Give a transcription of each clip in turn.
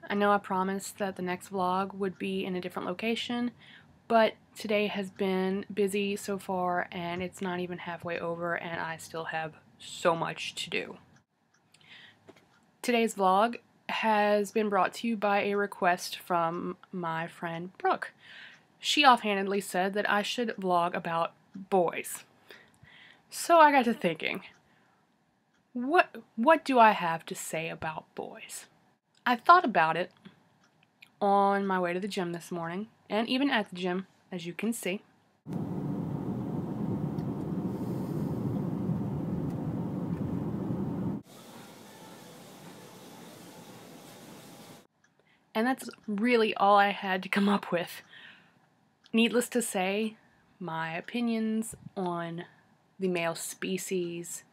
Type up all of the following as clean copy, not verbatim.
I know I promised that the next vlog would be in a different location, but today has been busy so far and it's not even halfway over and I still have so much to do. Today's vlog has been brought to you by a request from my friend Brooke. She offhandedly said that I should vlog about boys. So I got to thinking, what do I have to say about boys? I thought about it on my way to the gym this morning, and even at the gym, as you can see. And that's really all I had to come up with. Needless to say, my opinions on the male species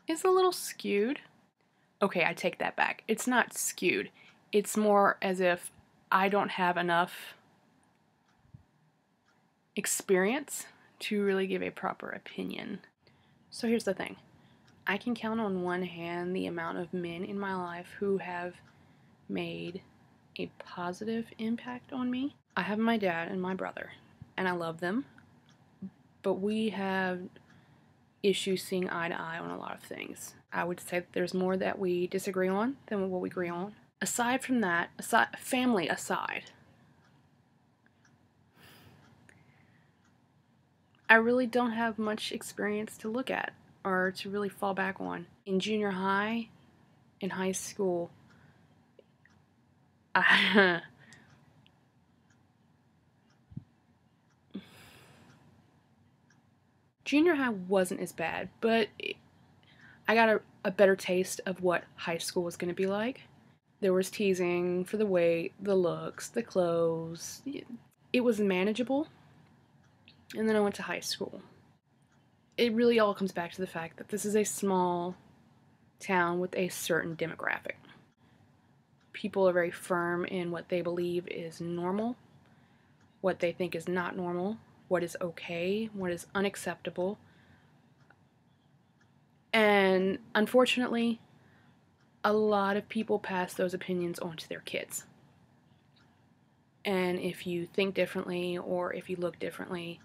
is a little skewed. Okay, I take that back. It's not skewed. It's more as if I don't have enough experience to really give a proper opinion. So here's the thing. I can count on one hand the amount of men in my life who have made a positive impact on me. I have my dad and my brother, and I love them, but we have issues seeing eye to eye on a lot of things. I would say that there's more that we disagree on than what we agree on. Aside from that, family aside, I really don't have much experience to look at or to really fall back on. In junior high, in high school, junior high wasn't as bad, but I got a better taste of what high school was going to be like. There was teasing for the weight, the looks, the clothes. It was manageable. And then I went to high school. It really all comes back to the fact that this is a small town with a certain demographic. People are very firm in what they believe is normal, what they think is not normal, what is okay, what is unacceptable. And unfortunately, a lot of people pass those opinions on to their kids. And if you think differently, or if you look differently,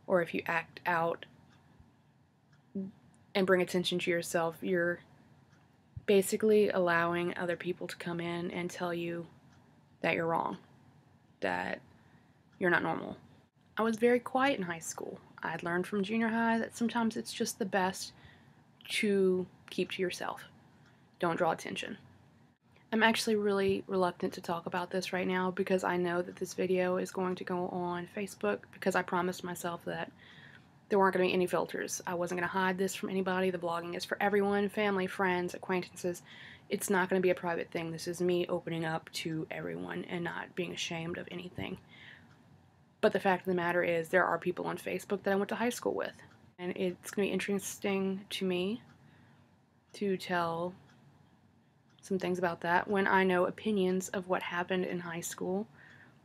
or if you act out and bring attention to yourself, you're basically allowing other people to come in and tell you that you're wrong, that you're not normal. I was very quiet in high school. I'd learned from junior high that sometimes it's just the best to keep to yourself. Don't draw attention. I'm actually really reluctant to talk about this right now because I know that this video is going to go on Facebook because I promised myself that there weren't going to be any filters. I wasn't going to hide this from anybody. The blogging is for everyone, family, friends, acquaintances. It's not going to be a private thing. This is me opening up to everyone and not being ashamed of anything. But the fact of the matter is there are people on Facebook that I went to high school with. And it's going to be interesting to me to tell some things about that when I know opinions of what happened in high school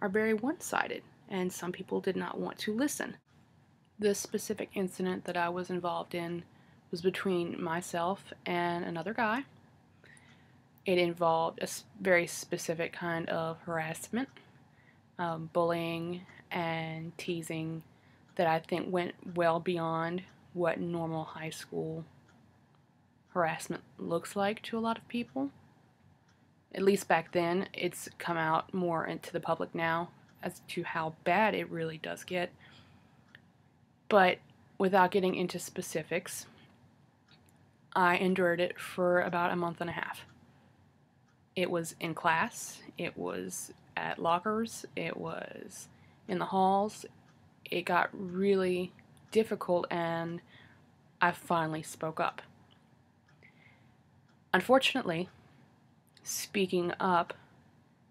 are very one-sided and some people did not want to listen. This specific incident that I was involved in was between myself and another guy. It involved a very specific kind of harassment, bullying, and teasing that I think went well beyond what normal high school harassment looks like to a lot of people. At least back then. It's come out more into the public now as to how bad it really does get. But without getting into specifics, I endured it for about a month and a half. It was in class, it was at lockers, it was in the halls. It got really difficult and I finally spoke up. Unfortunately, speaking up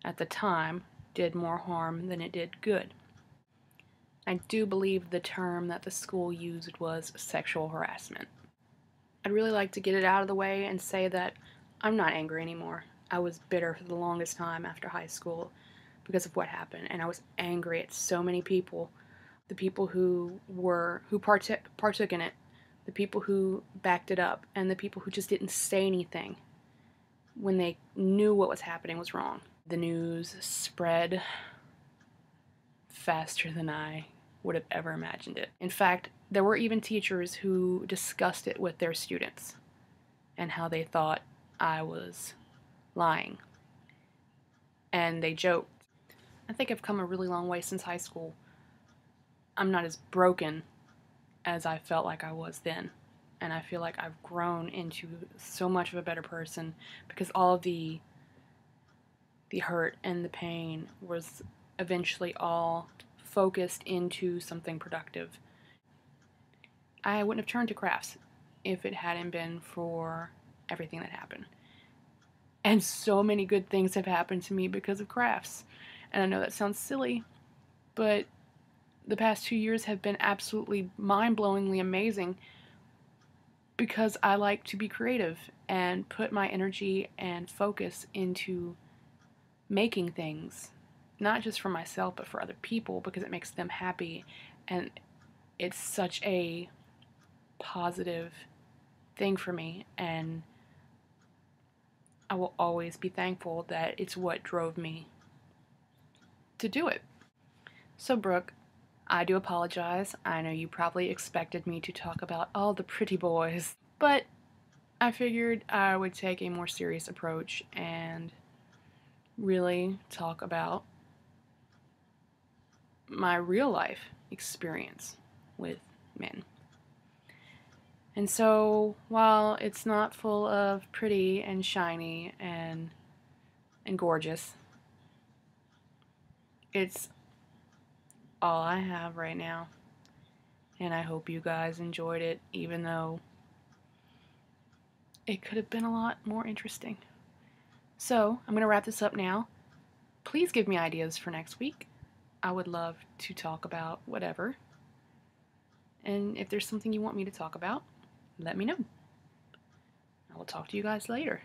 at the time did more harm than it did good. I do believe the term that the school used was sexual harassment. I'd really like to get it out of the way and say that I'm not angry anymore. I was bitter for the longest time after high school because of what happened, and I was angry at so many people. The people who partook in it, the people who backed it up, and the people who just didn't say anything. when they knew what was happening was wrong. The news spread faster than I would have ever imagined it. In fact, there were even teachers who discussed it with their students and how they thought I was lying. And they joked. I think I've come a really long way since high school. I'm not as broken as I felt like I was then. And I feel like I've grown into so much of a better person because all of the hurt and the pain was eventually all focused into something productive. I wouldn't have turned to crafts if it hadn't been for everything that happened. And so many good things have happened to me because of crafts. And I know that sounds silly, but the past 2 years have been absolutely mind-blowingly amazing because I like to be creative and put my energy and focus into making things, not just for myself but for other people, because it makes them happy, and it's such a positive thing for me, and I will always be thankful that it's what drove me to do it. So Brooke, I do apologize. I know you probably expected me to talk about all the pretty boys, but I figured I would take a more serious approach and really talk about my real life experience with men. And so, while it's not full of pretty and shiny and gorgeous, it's all I have right now. And I hope you guys enjoyed it, even though it could have been a lot more interesting. So, I'm going to wrap this up now. Please give me ideas for next week. I would love to talk about whatever. And if there's something you want me to talk about, let me know. I will talk to you guys later.